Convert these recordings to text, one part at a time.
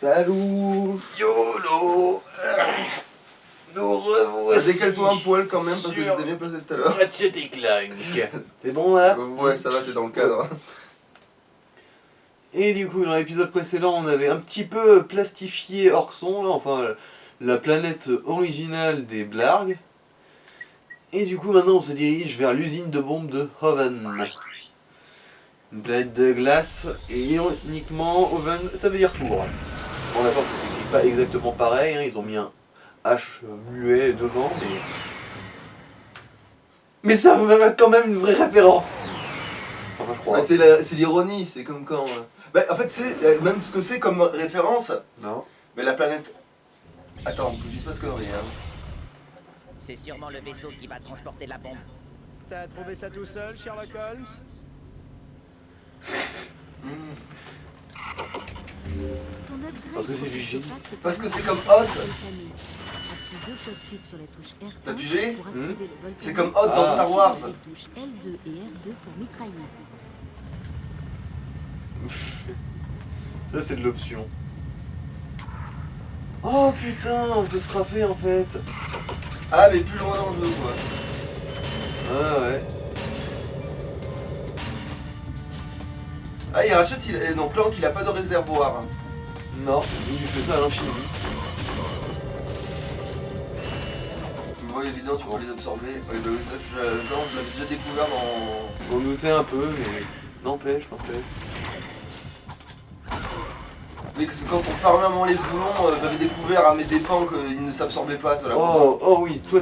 Salut. YOLO. Nous revoici. Décale-toi un poil quand même parce que j'étais bien placé tout à l'heure. Ratchet et Clank. C'est bon là? Ouais, ça va, t'es dans le cadre. Et du coup, dans l'épisode précédent, on avait un petit peu plastifié Orkson, là, enfin la planète originale des Blargs. Et du coup, maintenant, on se dirige vers l'usine de bombes de Hoven. Une planète de glace, et ironiquement, Hoven, ça veut dire four. Bon, d'accord, ça s'écrit pas exactement pareil, hein, ils ont mis un H muet devant, mais ça reste quand même une vraie référence. Enfin, je crois. Bah, c'est l'ironie, c'est comme quand. Bah, en fait, c'est même ce que c'est comme référence. Non. Mais la planète. Attends, je dis pas de conneries, hein. C'est sûrement le vaisseau qui va transporter la bombe. T'as trouvé ça tout seul, Sherlock Holmes? Parce que c'est du génie. Parce que c'est comme Hot. T'as pigé? C'est comme Hot dans Ah. Star Wars. L2 et R2 pour mitrailler. Ça, c'est de l'option. Oh putain, on peut se trafer en fait. Ah, mais plus loin dans le jeu, quoi. Ah ouais. Ah, il rachète, non, Planck, il a pas de réservoir. Non, il fait ça à l'infini. Ouais, évidemment, tu peux les absorber. Ouais, bah oui, ça, je l'avais déjà découvert dans. On doutait un peu, mais n'empêche. Oui, parce que quand on farmait à un moment les boulons, j'avais découvert à mes dépens qu'ils ne s'absorbaient pas, cela. Oh oui, toi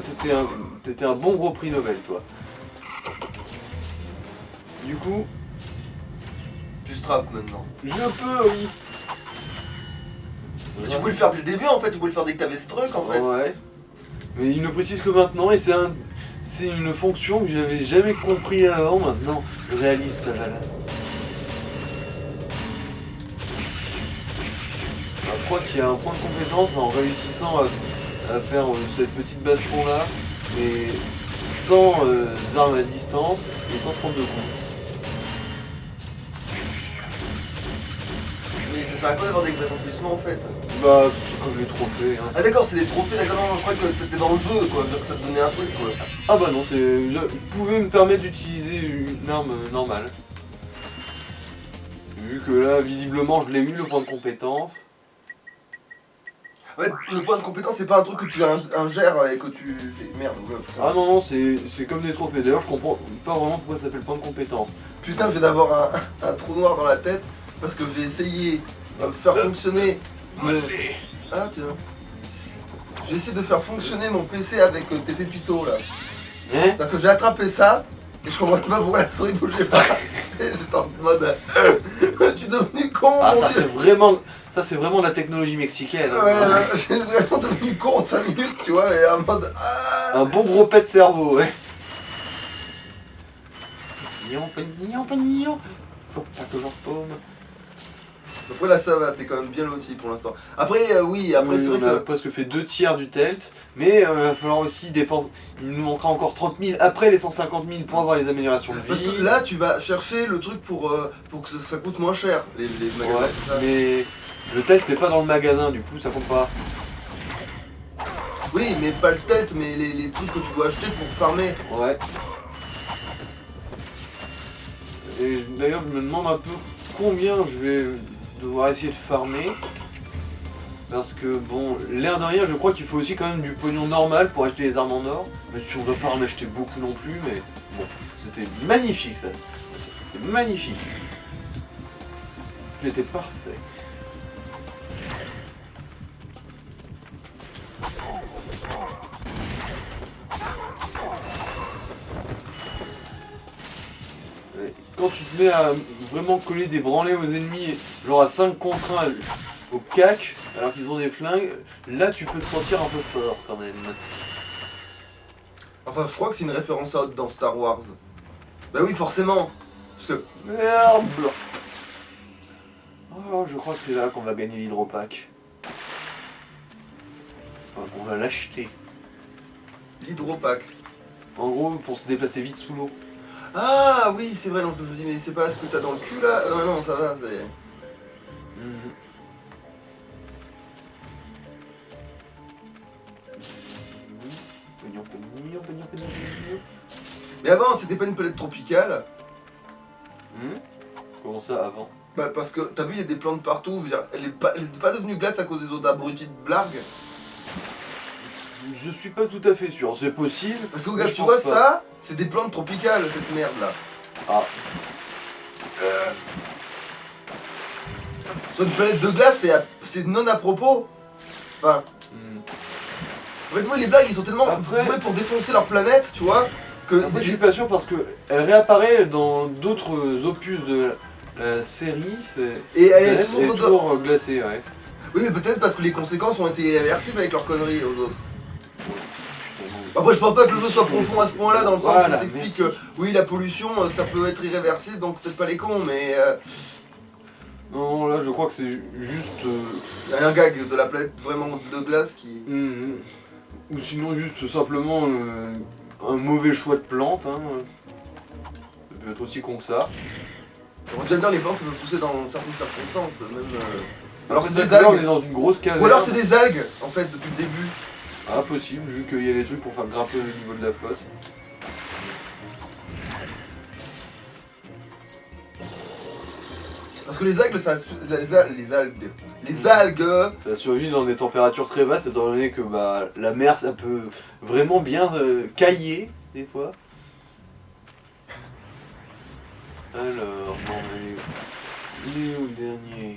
t'étais un bon gros prix Nobel, toi. Du coup, Tu strafes maintenant. je peux, oui. Mais tu pouvais le faire dès le début en fait, tu pouvais le faire dès que t'avais ce truc en fait. Ouais. Mais il ne précise que maintenant, et c'est une fonction que j'avais jamais compris avant. Maintenant, je réalise sa valeur. Alors, je crois qu'il y a un point de compétence en réussissant à faire cette petite baston là, mais sans armes à distance et sans prendre de coups. Mais ça sert à quoi d'avoir des accomplissements en fait? Bah, c'est comme les trophées. Hein. Ah d'accord, c'est des trophées, d'accord, non, je croyais que c'était dans le jeu quoi, c'est-à-dire que ça te donnait un truc quoi. Ah bah non, je pouvais me permettre d'utiliser une arme normale. Vu que là, visiblement, je l'ai eu, le point de compétence. Ouais, le point de compétence c'est pas un truc que tu ingères et que tu fais. Merde, ouais, putain. Ah non, c'est comme des trophées. D'ailleurs, je comprends pas vraiment pourquoi ça s'appelle point de compétence. Putain, je viens d'avoir un trou noir dans la tête parce que j'ai essayé de faire fonctionner. Allez. Ah tiens. J'ai essayé de faire fonctionner mon PC avec tes pépitos là. Hein? C'est-à-dire que j'ai attrapé ça et je comprenais pas pourquoi la souris bougeait pas. Et j'étais en mode. Je suis devenu con! Ah, mon ça Dieu. c'est vraiment de la technologie mexicaine. Ouais, là, j'ai vraiment devenu con en 5 minutes, tu vois, et en mode. Ah. Un bon gros pet de cerveau, ouais. Pignon. Faut pas que j'en paume. Donc voilà, ça va, t'es quand même bien loti pour l'instant. Après, oui, après Oui, c'est vrai on a que. presque fait 2 tiers du telt, mais il va falloir aussi dépenser. Il nous manquera encore 30 000 après les 150 000 pour avoir les améliorations de vie. Parce que là, tu vas chercher le truc pour que ça coûte moins cher, les magasins. Ouais, tout ça. mais le telt c'est pas dans le magasin, du coup ça compte pas. Oui, mais pas le telt, mais les trucs que tu dois acheter pour farmer. Ouais. Et d'ailleurs je me demande un peu combien je vais devoir essayer de farmer. Parce que bon, l'air de rien, je crois qu'il faut aussi quand même du pognon normal pour acheter les armes en or. Même si on ne va pas en acheter beaucoup non plus, mais bon, c'était magnifique ça. C'était magnifique. C'était parfait. Ouais. Quand tu te mets à vraiment coller des branlées aux ennemis, genre à 5 contre 1 au cac, alors qu'ils ont des flingues, là tu peux te sentir un peu fort quand même. Enfin, je crois que c'est une référence à Hot dans Star Wars. Bah oui, forcément. Parce que. Merde. Oh, je crois que c'est là qu'on va gagner l'hydropack. Enfin, qu'on va l'acheter. L'hydropack. En gros, pour se déplacer vite sous l'eau. Ah oui, c'est vrai, non, je me dis, mais c'est pas ce que t'as dans le cul là? Non, ça va, c'est. Mais avant, c'était pas une planète tropicale. Comment ça avant? Bah parce que t'as vu, il y a des plantes partout. Je veux dire, elle est pas devenue glace à cause des autres abrutis de Blarg. Je suis pas tout à fait sûr, c'est possible. Parce que mais regarde, je tu pense vois pas. ça, c'est des plantes tropicales cette merde là. Ah. Sur une planète de glace, c'est non à propos. Enfin, en fait, oui, les blagues ils sont tellement Après- doués pour défoncer leur planète, tu vois, que. Après, je suis pas sûr parce que elle réapparaît dans d'autres opus de la série. Et elle est Elle est toujours. toujours glacée, ouais. Oui, mais peut-être parce que les conséquences ont été irréversibles avec leurs conneries aux autres. Putain, non. Après, je pense pas que le jeu Si, soit mais profond à c'est- ce point-là, dans le sens Voilà, où t'explique merci. que oui, la pollution ça peut être irréversible, donc faites pas les cons, mais. Non, là, je crois que c'est juste. Il y a un gag de la planète vraiment de glace qui. Ou sinon, juste simplement un mauvais choix de plante. Hein. Ça peut être aussi con que ça. On peut dire les plantes ça peut pousser dans certaines circonstances, même. Alors Après, c'est des ça, là, on est algues. dans une grosse caverne. Ou alors c'est des algues en fait depuis le début. Ah, possible, vu qu'il y a des trucs pour faire grimper le niveau de la flotte. Parce que les algues, ça. Les algues. Ça survit dans des températures très basses, étant donné que bah, la mer, ça peut vraiment bien cailler, des fois. Alors, non, il est où le dernier?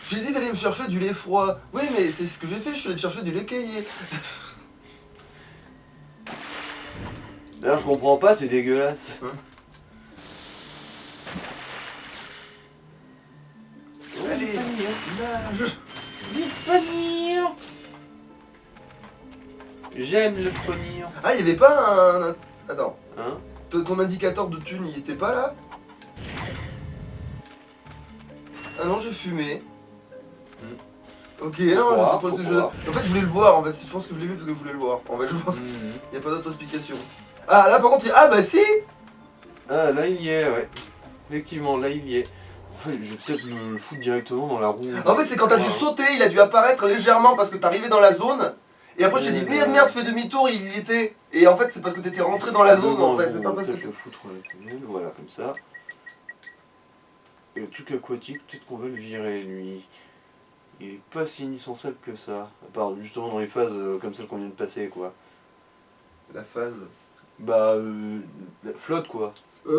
J'ai dit d'aller me chercher du lait froid. Oui, mais c'est ce que j'ai fait, je suis allé te chercher du lait caillé. D'ailleurs, je comprends pas, c'est dégueulasse. Allez, nage. J'aime le pognon. Ah, y'avait pas un. Attends, Hein? ton indicateur de thune, il était pas là? Ah non, j'ai fumé. Ok, non, Pourquoi j'étais pas ce jeu. Pourquoi En fait, je voulais le voir, en fait, je pense que je l'ai vu parce que je voulais le voir. En fait, je pense qu'il Mhm. n'y a pas d'autre explication. Ah, là par contre, ah bah si. Ah, là il y est, ouais. Effectivement, là il y est. En fait, je vais peut-être me le foutre directement dans la roue. En fait, c'est quand t'as dû sauter, il a dû apparaître légèrement parce que t'arrivais dans la zone. Et après, je t'ai dit, merde, fais demi-tour, il y était. Et en fait, c'est parce que t'étais rentré dans la zone, en fait. C'est pas parce que. Peut-être le foutre la poubelle, voilà, comme ça. Et le truc aquatique, peut-être qu'on va le virer, lui. Il est pas si indispensable que ça. À part justement dans les phases comme celle qu'on vient de passer, quoi. La phase. Bah, la flotte, quoi. Du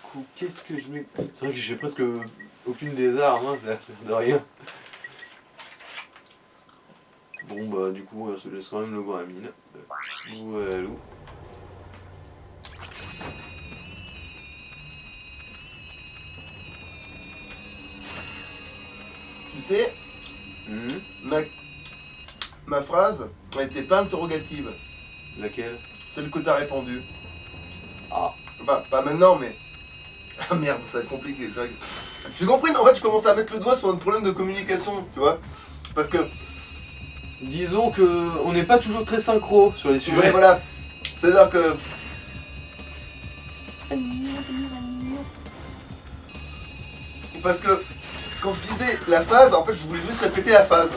coup, qu'est-ce que je mets? C'est vrai que j'ai presque aucune des armes, hein, l'air de rien. Bon, bah, du coup, ça laisse quand même le Goramine. Voilà. Tu sais, ma phrase, elle était pas interrogative. Laquelle? Celle que t'as répondue. Ah. Enfin, pas maintenant, mais. Ah merde, ça va être compliqué, c'est vrai que. J'ai compris, en fait, je commence à mettre le doigt sur un problème de communication, tu vois. Parce que. Disons que on n'est pas toujours très synchro sur les sujets. Ouais, voilà. C'est-à-dire que. Parce que quand je disais la phase, en fait, je voulais juste répéter la phase.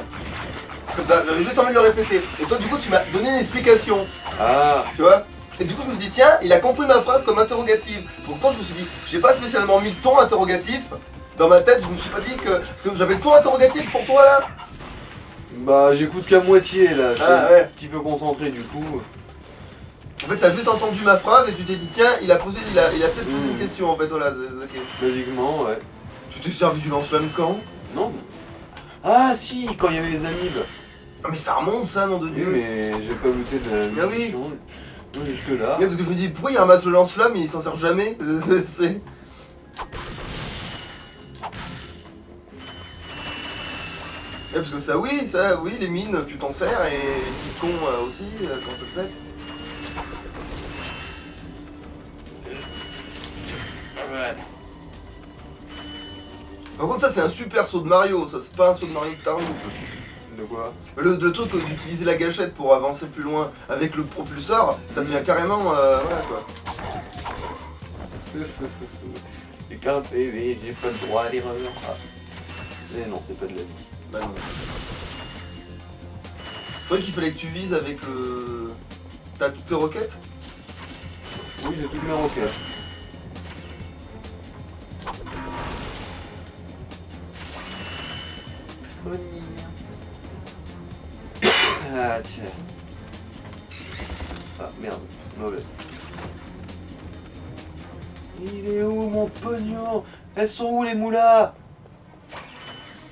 Comme ça, j'avais juste envie de le répéter. Et toi, du coup, tu m'as donné une explication, Ah. tu vois. Et du coup, je me suis dit, tiens, il a compris ma phrase comme interrogative. Pourtant, je me suis dit, j'ai pas spécialement mis le ton interrogatif. Dans ma tête, je me suis pas dit que. Parce que j'avais le ton interrogatif pour toi là. Bah, j'écoute qu'à moitié là. Je suis Ah, ouais. un petit peu concentré du coup. En fait, t'as juste entendu ma phrase et tu t'es dit, tiens, il a peut-être posé une question en fait, voilà. Ok. Basiquement, ouais. Tu t'es servi du lance-flamme quand? Non. Ah, si, quand il y avait les amibes. Ah, mais ça remonte ça, nom de Oui, Dieu. mais j'ai pas goûté de la Ah oui. munition. Non, jusque là. Ouais, parce que je me dis, pourquoi il ramasse le lance-flamme et il s'en sert jamais? C'est. Ouais, parce que ça, oui, les mines, tu t'en sers et les petits cons aussi, quand ça te pète. Par contre, ça, c'est un super saut de Mario, ça, c'est pas un saut de Mario de Tarouf. De quoi? Le truc d'utiliser la gâchette pour avancer plus loin avec le propulseur, ça devient carrément. Voilà quoi. J'ai qu'un PV, j'ai pas le droit à l'erreur. Ah. Eh non, c'est pas de la vie. Bah non. C'est vrai qu'il fallait que tu vises avec le. T'as toutes tes roquettes? Oui, j'ai toutes mes roquettes. Ah tiens. Ah merde, mauvais. Il est où mon pognon? Elles sont où les moulas?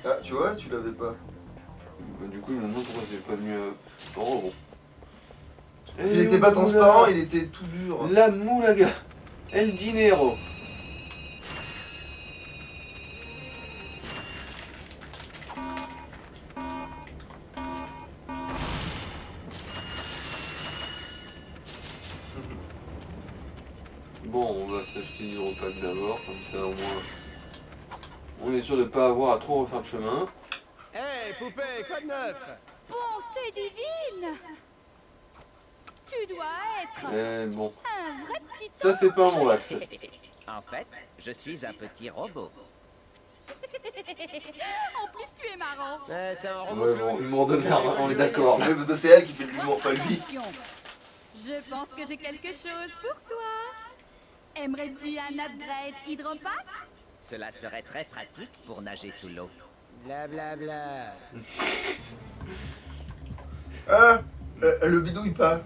Ah, tu vois, tu l'avais pas. Bah, du coup, il me demande pourquoi j'ai pas mis en bon. S'il était pas transparent, il était tout dur. La moulaga. El dinero. Bon, on va s'acheter une hydropack d'abord, comme ça au moins on est sûr de pas avoir à trop refaire de chemin. Hé, poupée, quoi de neuf? Bonté divine! Tu dois être Bon, un vrai petit ça c'est pas mon axe. En fait, je suis un petit robot. En plus, tu es marrant. Eh, c'est un robot Ouais, clown. bon, humour de merde, on est d'accord. Ouais, parce que c'est elle qui fait de l'humour, pas lui. Attention. Je pense que j'ai quelque chose pour toi. Aimerais-tu un upgrade hydropack? Cela serait très pratique pour nager sous l'eau. Blablabla. Ah, le bidouille pas.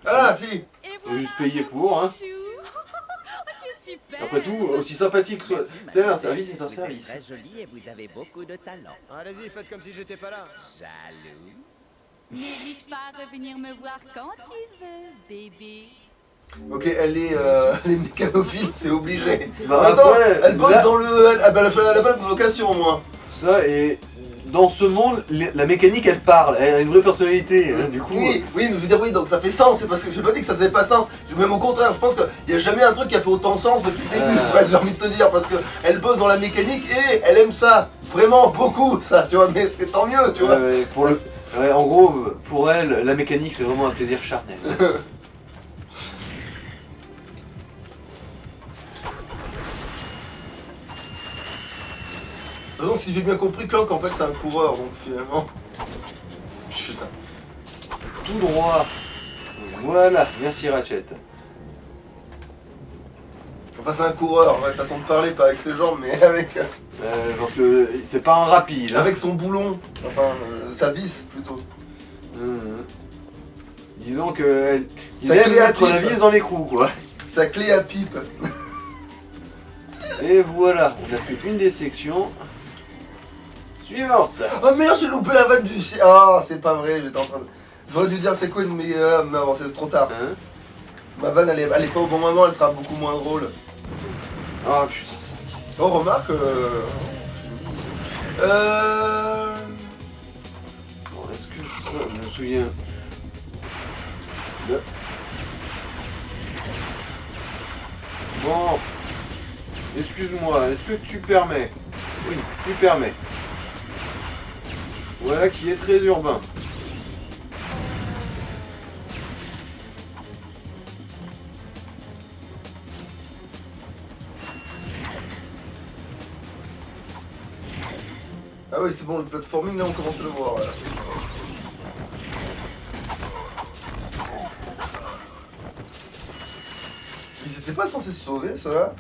Ah, si. Et Faut juste payer pour, hein. chou. Tu es super. Après tout, aussi sympathique que soit. C'est un Mademoiselle. service, c'est un Vous êtes service. très jolie et vous avez beaucoup de talent. Allez-y, faites comme si j'étais pas là. Jaloux. N'hésite pas à revenir me voir quand tu veux, bébé. Ok, elle est mécanophile, c'est obligé. Bah, Attends, après, elle bosse là- dans le. Elle a pas de vocation au moins. Ça, et dans ce monde, la mécanique elle parle, elle a une vraie personnalité, hein, du coup. Oui, oui, mais je veux dire, oui, donc ça fait sens, c'est parce que je n'ai pas dit que ça faisait pas sens. Même au contraire, je pense qu'il n'y a jamais un truc qui a fait autant sens depuis le début, presque, j'ai envie de te dire, parce qu'elle bosse dans la mécanique et elle aime ça, vraiment beaucoup, ça, tu vois, mais c'est tant mieux, tu vois. Ouais, pour le... ouais, en gros, pour elle, la mécanique c'est vraiment un plaisir charnel. De toute façon, si j'ai bien compris, Clank en fait c'est un coureur, donc finalement. Putain. Tout droit. Voilà, merci Ratchet. Enfin, c'est un coureur, ouais, façon de parler, pas avec ses jambes, mais avec, Parce que c'est pas un rapide. Hein. avec son boulon, enfin, sa vis plutôt. Disons que il Ça aime clé à mettre la pipe. vis dans les trous, quoi. Sa clé à pipe. Et voilà, on a fait une des sections. Suivante. Oh merde, j'ai loupé la vanne du chien. Ah, c'est pas vrai, j'étais en train de. J'aurais dû dire c'est quoi une meilleure. Mais bon, c'est trop tard. Hein? Ma vanne elle est pas au bon moment, elle sera beaucoup moins drôle. Ah putain. Oh, remarque. Bon, est-ce que ça, je me souviens. Là. Bon. Excuse-moi, est-ce que tu permets? Oui, tu permets. Voilà qui est très urbain. Ah oui, c'est bon, le platforming là on commence à le voir. Là. Ils étaient pas censés se sauver ceux-là?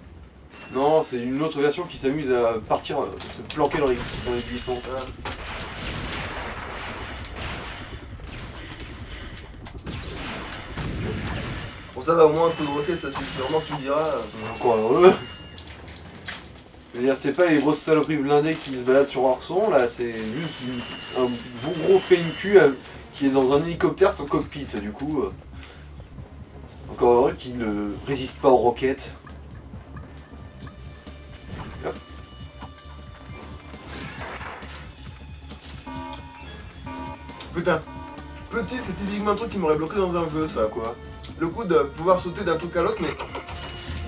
Non, c'est une autre version qui s'amuse à partir, se planquer dans les buissons. Ah. Bon, ça va au moins un coup de roquette, ça suffit. Vraiment, tu me diras. Encore heureux. Je veux dire, c'est pas les grosses saloperies blindées qui se baladent sur Orson, là, c'est juste un bon gros PNQ qui est dans un hélicoptère sans cockpit, du coup. Encore heureux qu'il ne résiste pas aux roquettes. Hop. Putain, petit, c'est typiquement un truc qui m'aurait bloqué dans un jeu, ça. Quoi? Le coup de pouvoir sauter d'un truc à l'autre, mais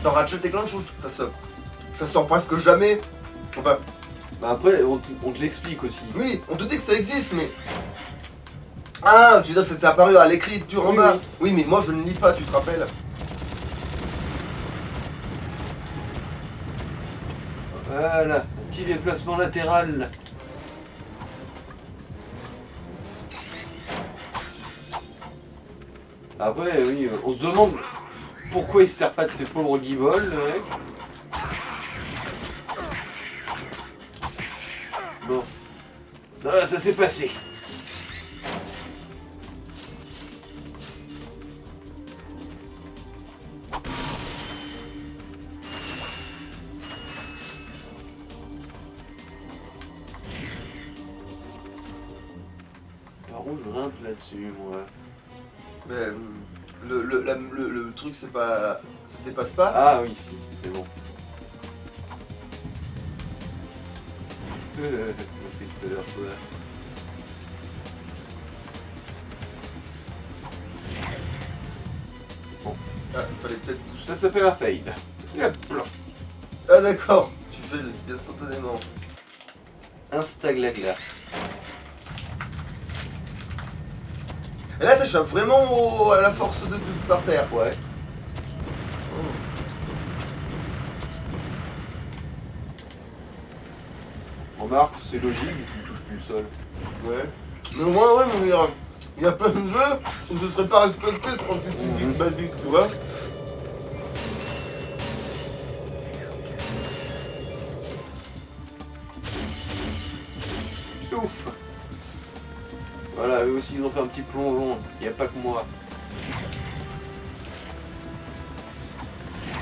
dans Ratchet et Clank, je trouve que ça sort presque jamais. Enfin, Bah après, on te l'explique aussi. oui, on te dit que ça existe, mais. Ah, tu veux dire, c'était apparu à l'écriture en Oui, bas. Oui, mais moi je ne lis pas, tu te rappelles. Voilà, un petit déplacement latéral. Après, oui, on se demande pourquoi il se sert pas de ses pauvres guibolles, le mec. Bon. Ça va, ça s'est passé. Par où je grimpe là-dessus, moi? Mais le truc c'est pas. Ça dépasse pas. Ah oui, si, c'est bon. On l'a fait tout à l'heure, toi. Ah, fallait peut-être. Ça s'appelle un fail. Hop là. Ah d'accord, tu fais instantanément. Instaglagla. Et là t'échappes vraiment à la force de par terre. Ouais. Remarque, c'est logique, tu touches plus le sol. Ouais. Mais au moins ouais, mais il y a plein de jeux où ce serait pas respecté ce principe physique basique, tu vois. Ouf. Voilà, eux aussi ils ont fait un petit plongeon, il n'y a pas que moi.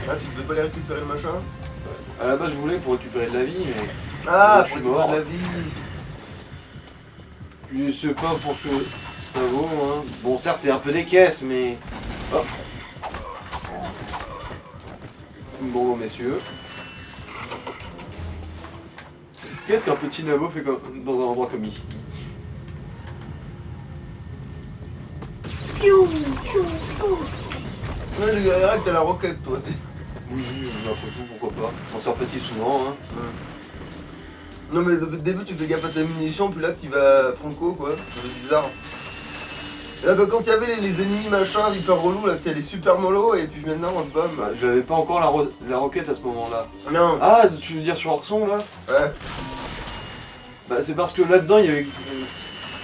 Ah, tu devais pas les récupérer le machin? À la base je voulais pour récupérer de la vie, mais Ah, je suis pour mort. récupérer de la vie. Je sais pas pour ce que ça vaut, hein. Bon certes c'est un peu des caisses, mais... Hop. Bon messieurs. Qu'est-ce qu'un petit nabo fait comme... dans un endroit comme ici? Ouais, le gars, t'as la roquette, toi. Oui, après tout, pourquoi pas. On sort pas si souvent, hein. Non, mais au début, tu fais gaffe à ta munition, puis là, tu vas franco, quoi. C'est bizarre. Et là, quand il y avait les ennemis machin hyper relous, là, tu les super mollo, et puis maintenant, bam. Bah, j'avais pas encore la roquette à ce moment-là. Non. Ah, tu veux dire sur Orson, là? Ouais. Bah c'est parce que là-dedans, il y avait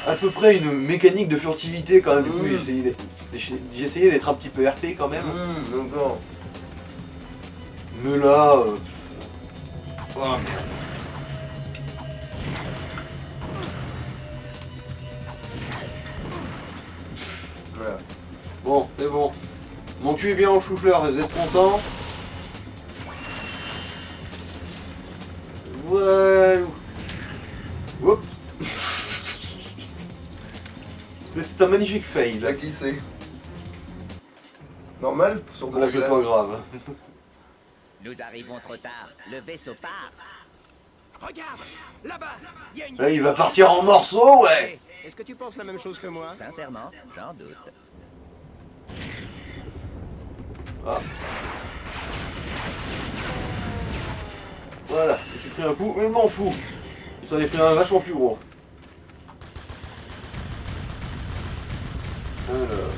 à peu près une mécanique de furtivité quand même. Du coup, j'ai essayé d'être un petit peu RP quand même. D'accord. Mais là... Oh merde. Voilà. Bon, c'est bon. Mon cul est bien en chou-fleur, vous êtes contents? Voilà. Oups. C'était un magnifique fail. Il a glissé. Normal sur de Bon, la c'est glace. pas grave. Nous arrivons trop tard. Le vaisseau part. Regarde, là-bas, il y a une... Là, il va partir en morceaux, ouais. Hey, est-ce que tu penses la même chose que moi? Sincèrement, j'en doute. Ah. Voilà, je suis pris un coup, mais je m'en fous. Il s'en est pris un vachement plus gros. Alors.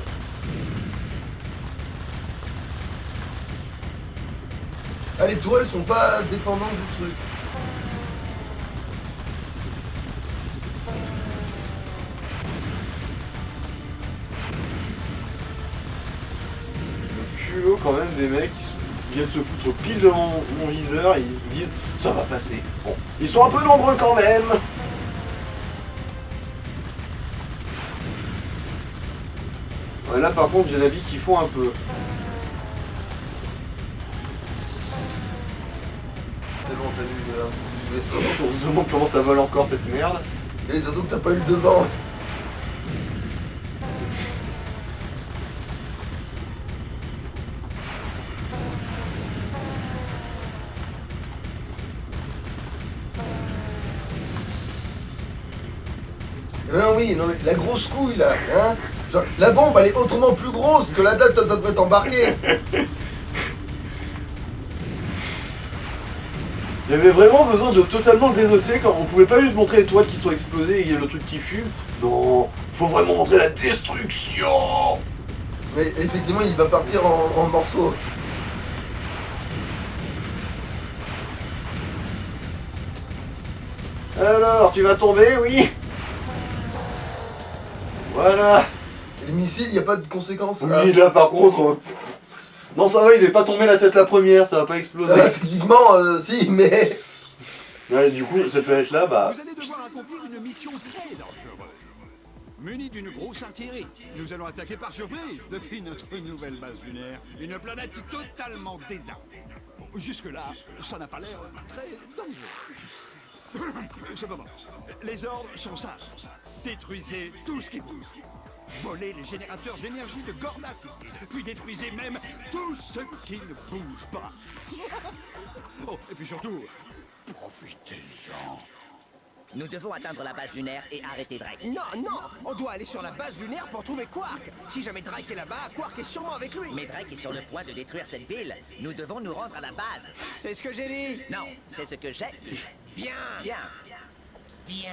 Ah, les tourelles sont pas dépendantes du truc. Le culot quand même des mecs qui viennent se foutre pile devant mon viseur et ils se disent ça va passer. Bon, ils sont un peu nombreux quand même. Ouais, là par contre j'ai la vie qui font un peu. C'est bon, t'as vu du vaisseau. On se demande comment ça vole encore cette merde. Et surtout que t'as pas eu le devant. Non, oui, non, mais la grosse couille là, hein. Genre, la bombe elle est autrement plus grosse que la date ça devrait t'embarquer. Il y avait vraiment besoin de totalement le désosser quand on pouvait pas juste montrer les toiles qui sont explosées et il y a le truc qui fume. Non, faut vraiment montrer la destruction. Mais effectivement, il va partir en morceaux. Alors, tu vas tomber, oui. Voilà. Les missiles, y a pas de conséquences. Oui, là par contre. Non, ça va, il est pas tombé la tête la première, ça va pas exploser. Techniquement, si, mais. Ouais, du coup, cette planète-là, bah. Vous allez devoir accomplir une mission très dangereuse. Munis d'une grosse artillerie, nous allons attaquer par surprise depuis notre nouvelle base lunaire. Une planète totalement désarmée. Bon, jusque-là, ça n'a pas l'air très dangereux. Cependant, les ordres sont simples. Détruisez tout ce qui bouge. Volez les générateurs d'énergie de Gorda City, puis détruisez même tout ce qui ne bouge pas. Oh, et puis surtout, profitez-en. Nous devons atteindre la base lunaire et arrêter Drake. Non, non, on doit aller sur la base lunaire pour trouver Quark. Si jamais Drake est là-bas, Quark est sûrement avec lui. Mais Drake est sur le point de détruire cette ville. Nous devons nous rendre à la base. C'est ce que j'ai dit. Non, c'est ce que j'ai dit. Bien. Bien. Bien.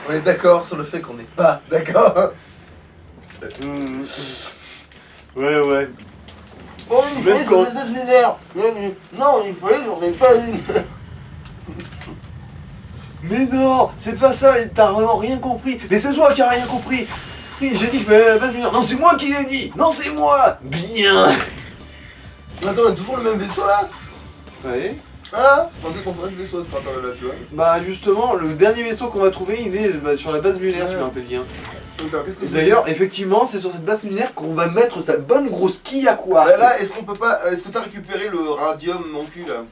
On est d'accord sur le fait qu'on n'est pas d'accord. Ouais, ouais. Oh, il Même fallait quand- sur la base lunaire. Non, il fallait, j'en ai pas une. Mais non, c'est pas ça, t'as vraiment rien compris. Mais c'est toi qui as rien compris. Oui, j'ai dit que je vais aller à la base lunaire. Non, c'est moi qui l'ai dit. Non, c'est moi. Bien. Attends, on a toujours le même vaisseau là. Ouais. Hein? Je pensais qu'on changeait de vaisseau, c'est pas là, tu vois. Bah justement, le dernier vaisseau qu'on va trouver, il est sur la base lunaire, si je me rappelle bien. Attends, qu'est-ce que tu veux D'ailleurs, dire? effectivement, c'est sur cette base lunaire qu'on va mettre sa bonne grosse quille à quoi. Bah là, est-ce qu'on peut pas. Est-ce que t'as récupéré le radium, mon cul là?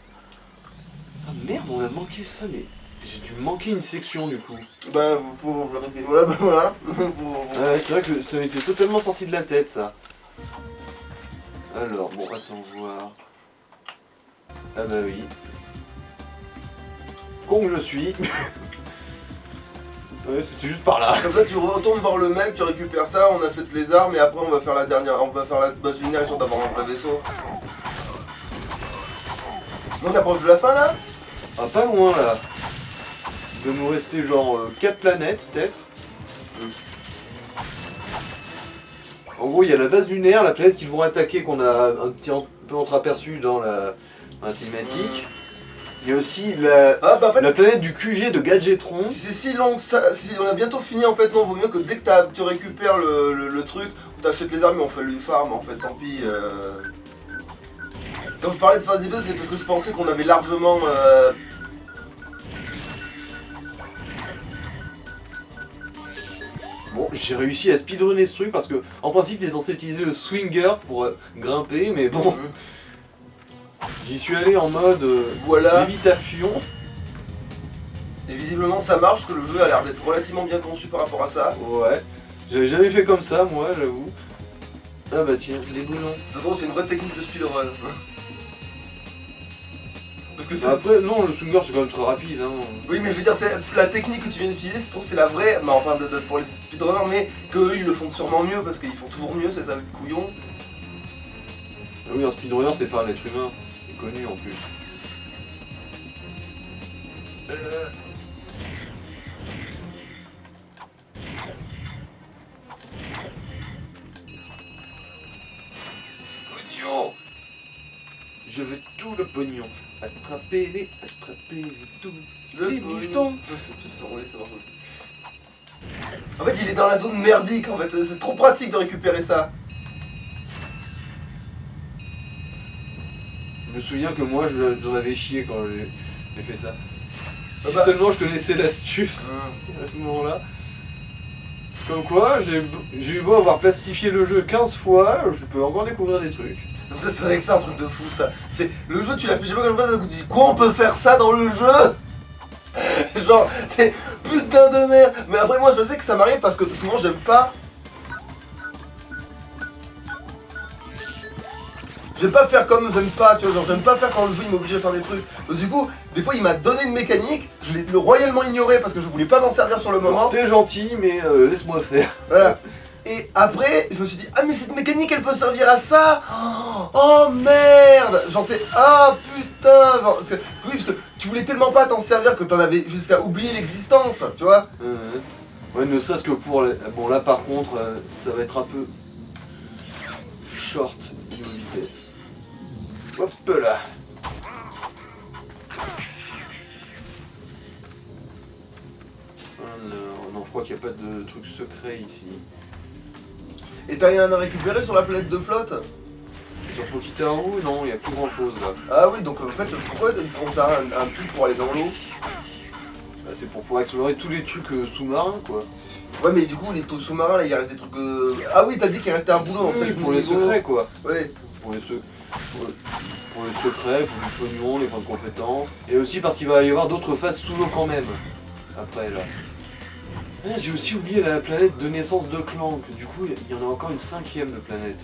Ah merde, on a manqué ça, mais j'ai dû manquer une section du coup. Bah, faut vérifier. Voilà, bah voilà. Faut- Ouais, c'est vrai que ça m'était totalement sorti de la tête ça. Alors, bon, attends voir. Ah bah oui. Con que je suis. Ouais, c'était juste par là. Comme ça, tu retournes voir le mec, tu récupères ça, on achète les armes et après on va faire la dernière. On va faire la base lunaire histoire d'avoir un vrai vaisseau. On approche de la fin là? Ah, pas loin là. Il doit nous rester genre 4 planètes peut-être. En gros, il y a la base lunaire, la planète qu'ils vont attaquer qu'on a un petit peu entreaperçu dans la cinématique. Il y a aussi Ah bah en fait, la planète du QG de Gadgetron. si c'est si long que ça, si on a bientôt fini en fait, non, vaut mieux que dès que tu récupères le truc, t'achètes les armes et on fait le farm en fait, tant pis. Quand je parlais de phase 2, c'est parce que je pensais qu'on avait largement. Bon, j'ai réussi à speedrunner ce truc parce que en principe il est censé utiliser le swinger pour grimper, mais bon. J'y suis allé en mode Voilà. lévitation. Et visiblement ça marche, que le jeu a l'air d'être relativement bien conçu par rapport à ça. Ouais. J'avais jamais fait comme ça moi, j'avoue. Ah bah tiens, des boulons. C'est drôle, c'est une vraie technique de speedrun. Parce que c'est. Après, non, le swinger c'est quand même très rapide. Hein. Oui, mais je veux dire, c'est la technique que tu viens d'utiliser, c'est la vraie, mais enfin pour les speedrunners, mais qu'eux ils le font sûrement mieux parce qu'ils font toujours mieux, c'est ça, couillon. Ah oui, un speedrunner c'est pas un être humain, c'est connu en plus. Pognon. Je veux tout le pognon. Attrapez-les tous. Les bifetons. En fait, il est dans la zone merdique, en fait, c'est trop pratique de récupérer ça. Je me souviens que moi j'en avais chié quand j'ai fait ça. Si bah. seulement je connaissais l'astuce à ce moment-là. Comme quoi, j'ai eu beau avoir plastifié le jeu 15 fois, je peux encore découvrir des trucs. Comme ça, c'est vrai que c'est un truc de fou, ça. C'est le jeu, tu l'as fait, je sais pas combien de fois, tu dis quoi, on peut faire ça dans le jeu? Genre, c'est putain de merde. Mais après, moi, je sais que ça m'arrive parce que souvent, j'aime pas. J'aime pas faire comme j'aime pas, tu vois, genre j'aime pas faire quand le jeu il m'oblige à faire des trucs. Donc du coup, des fois il m'a donné une mécanique, je l'ai royalement ignoré parce que je voulais pas m'en servir sur le moment. T'es gentil, mais laisse-moi faire. Voilà. Et après, je me suis dit, ah mais cette mécanique elle peut servir à ça. Oh merde. Genre t'es, ah putain. Genre, oui, parce que tu voulais tellement pas t'en servir que t'en avais jusqu'à oublier l'existence, tu vois. Ouais, ne serait-ce que pour... Bon là par contre, ça va être un peu... short niveau vitesse. Hop là. Alors, non, je crois qu'il n'y a pas de truc secret ici. Et t'as rien à récupérer sur la planète de flotte? Sur Pokitaru, non, il n'y a plus grand chose là. Ah oui, donc en fait, pourquoi quand t'as un truc pour aller dans l'eau? Bah, c'est pour pouvoir explorer tous les trucs sous-marins quoi. Ouais, mais du coup, les trucs sous-marins là, il reste des trucs. Ah oui, t'as dit qu'il restait un boulot en fait. Oui, pour les secrets quoi. Ouais. Pour les secrets, pour le pognon, les points de compétences. Et aussi parce qu'il va y avoir d'autres phases sous l'eau quand même. Après là. Ah, j'ai aussi oublié la planète de naissance de Clank. Du coup, il y en a encore une 5e de planète.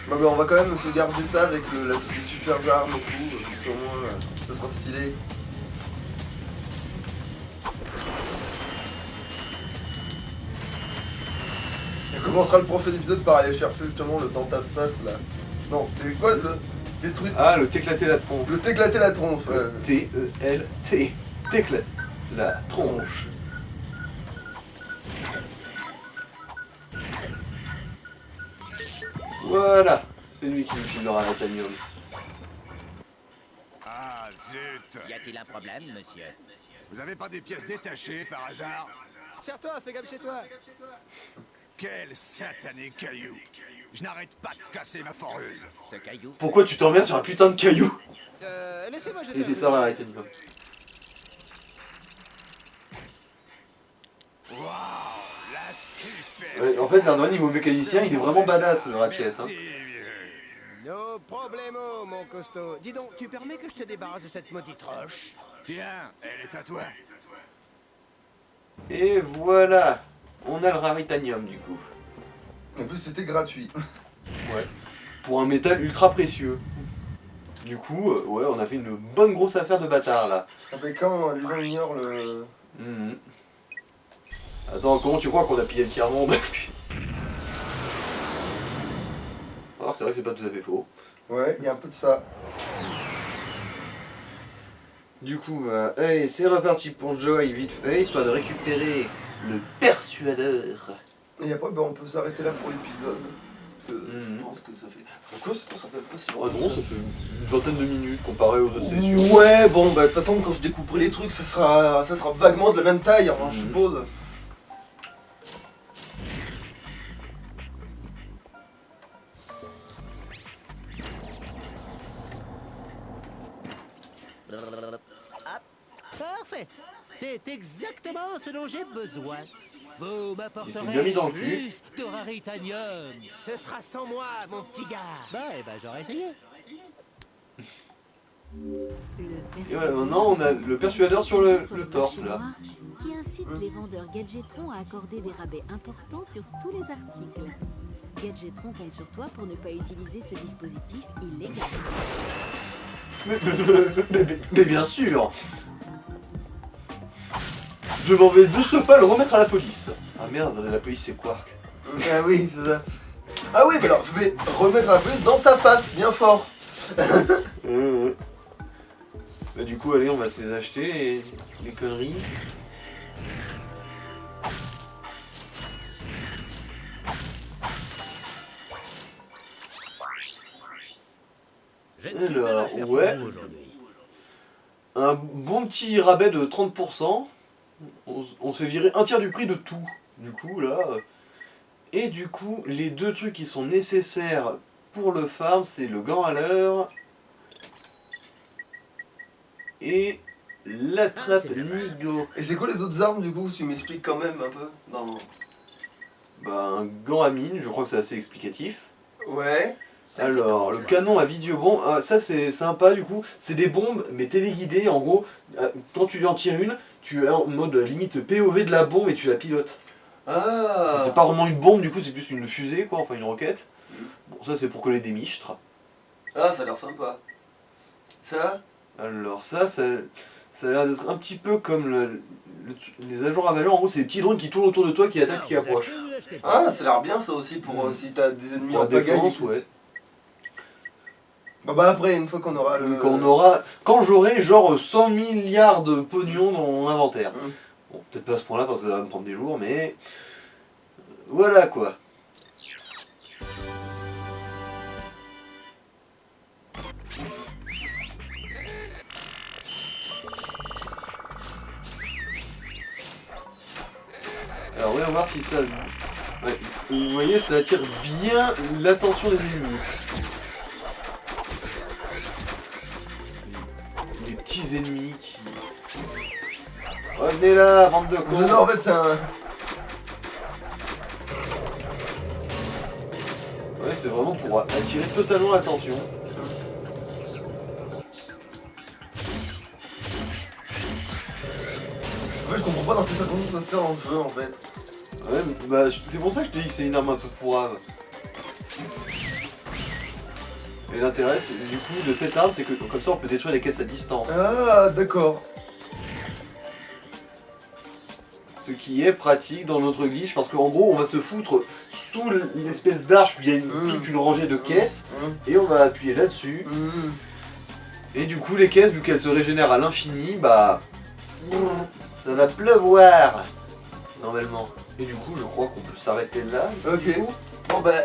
Non, mais on va quand même se garder ça avec les super armes et tout. Au moins, ça sera stylé. On commencera le prochain épisode par aller chercher justement le dans ta face là. Non, c'est quoi le. Des trucs. Ah, le t'éclater la tronche. Le t'éclater la tronche, ouais. T-E-L-T. T'éclater la tronche. Voilà, c'est lui qui me file le raratanium. Ah, zut. Y a-t-il un problème, monsieur? Vous avez pas des pièces détachées par hasard? Serre-toi, fais comme chez toi. Quel satané caillou. Je n'arrête pas de casser ma foreuse. Ce caillou... Pourquoi tu t'emmerdes sur un putain de caillou? Laissez-moi jeter Et un c'est coup ça le d'œil. raratanium. Waouh, la super. Ouais, en fait, d'un niveau mécanicien, il est vraiment badass le Ratchet. Hein. Merci, vieux. No problemo, mon costaud. Dis donc, tu permets que je te débarrasse de cette maudite roche? Tiens, elle est à toi. Et voilà, on a le raritanium du coup. En plus, c'était gratuit. Ouais. Pour un métal ultra précieux. Du coup, ouais, on a fait une bonne grosse affaire de bâtard là. Ah, mais quand les gens ignorent le. Mhm. Attends, comment tu crois qu'on a pillé le tiers-monde? Alors c'est vrai que c'est pas tout à fait faux. Ouais, il y a un peu de ça. Du coup, allez, c'est reparti pour Joy vite fait, histoire de récupérer le persuadeur. Et après, ben, on peut s'arrêter là pour l'épisode. Parce que Mhm. je pense que ça fait. Pourquoi ça fait pas si Ah longtemps non, ça fait une vingtaine de minutes comparé aux autres sessions. Ouais, bon, bah de toute façon, quand je découperai les trucs, ça sera vaguement de la même taille, hein, je Mhm. suppose. Parfait. C'est exactement ce dont j'ai besoin. Vous Il s'est bien mis dans m'apporterez le cul. plus de raritanium. Ce sera sans moi, mon petit gars. Bah, j'aurais essayé. Et voilà, maintenant on a le persuadeur sur le torse là. Qui incite les vendeurs Gadgetron à accorder des rabais importants sur tous les articles. Gadgetron compte sur toi pour ne pas utiliser ce dispositif illégal. Mais bien sûr. Je m'en vais de ce pas le remettre à la police. Ah merde, la police c'est Quark. Ah oui, c'est ça. Ah oui, mais alors je vais remettre la police dans sa face, bien fort. Bah, du coup, allez, on va se les acheter, les conneries. Je ne suis pas Alors, l'affaire ouais. pour vous aujourd'hui. Un bon petit rabais de 30%. On se fait virer un tiers du prix de tout. Du coup, là. Et du coup, les deux trucs qui sont nécessaires pour le farm, c'est le gant à l'heure et la trappe c'est dommage. Nigo. Et c'est quoi les autres armes du coup, si tu m'expliques quand même un peu? Non. Bah, un gant à mine, je crois que c'est assez explicatif. Ouais. Ça, c'est Alors, un le choix. canon à visio-bombe, ah, ça c'est sympa du coup. C'est des bombes, mais téléguidées. En gros, quand tu en tires une, tu es en mode limite POV de la bombe et tu la pilotes. Ah. Enfin, c'est pas vraiment une bombe, du coup, c'est plus une fusée, quoi, enfin une roquette. Bon, ça c'est pour coller des michtres. Ah, ça a l'air sympa. Ça? Alors, ça a l'air d'être un petit peu comme les agents ravageurs. En gros, c'est des petits drones qui tournent autour de toi qui attaquent ce qui Vous approche. achetez ou vous achetez pas? Ah, ça a l'air bien ça aussi pour si t'as des ennemis Pour la en pagaille. défense, ouais. Bah après, une fois qu'on aura le. Quand j'aurai genre 100 milliards de pognon dans mon inventaire. Mm. Bon, peut-être pas à ce point-là parce que ça va me prendre des jours, mais voilà quoi. Alors voyons voir si ça... Ouais, vous voyez, ça attire bien l'attention des ennemis. Des petits ennemis qui... Revenez là, bande de cons. Non, en fait, c'est un. Ouais, c'est vraiment pour attirer totalement l'attention. En fait, je comprends pas dans quelle seconde ça sert dans le jeu en fait. Ouais, bah c'est pour ça que je te dis que c'est une arme un peu pourrave. Et l'intérêt, du coup, de cette arme, c'est que comme ça, on peut détruire les caisses à distance. Ah, d'accord. Ce qui est pratique dans notre glitch, parce qu'en gros, on va se foutre sous l'espèce d'arche, puis il y a toute une rangée de caisses, et on va appuyer là-dessus. Et du coup, les caisses, vu qu'elles se régénèrent à l'infini, bah... ça va pleuvoir, normalement. Et du coup, je crois qu'on peut s'arrêter là. Ok. Bon bah,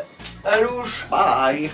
à louche. Bye.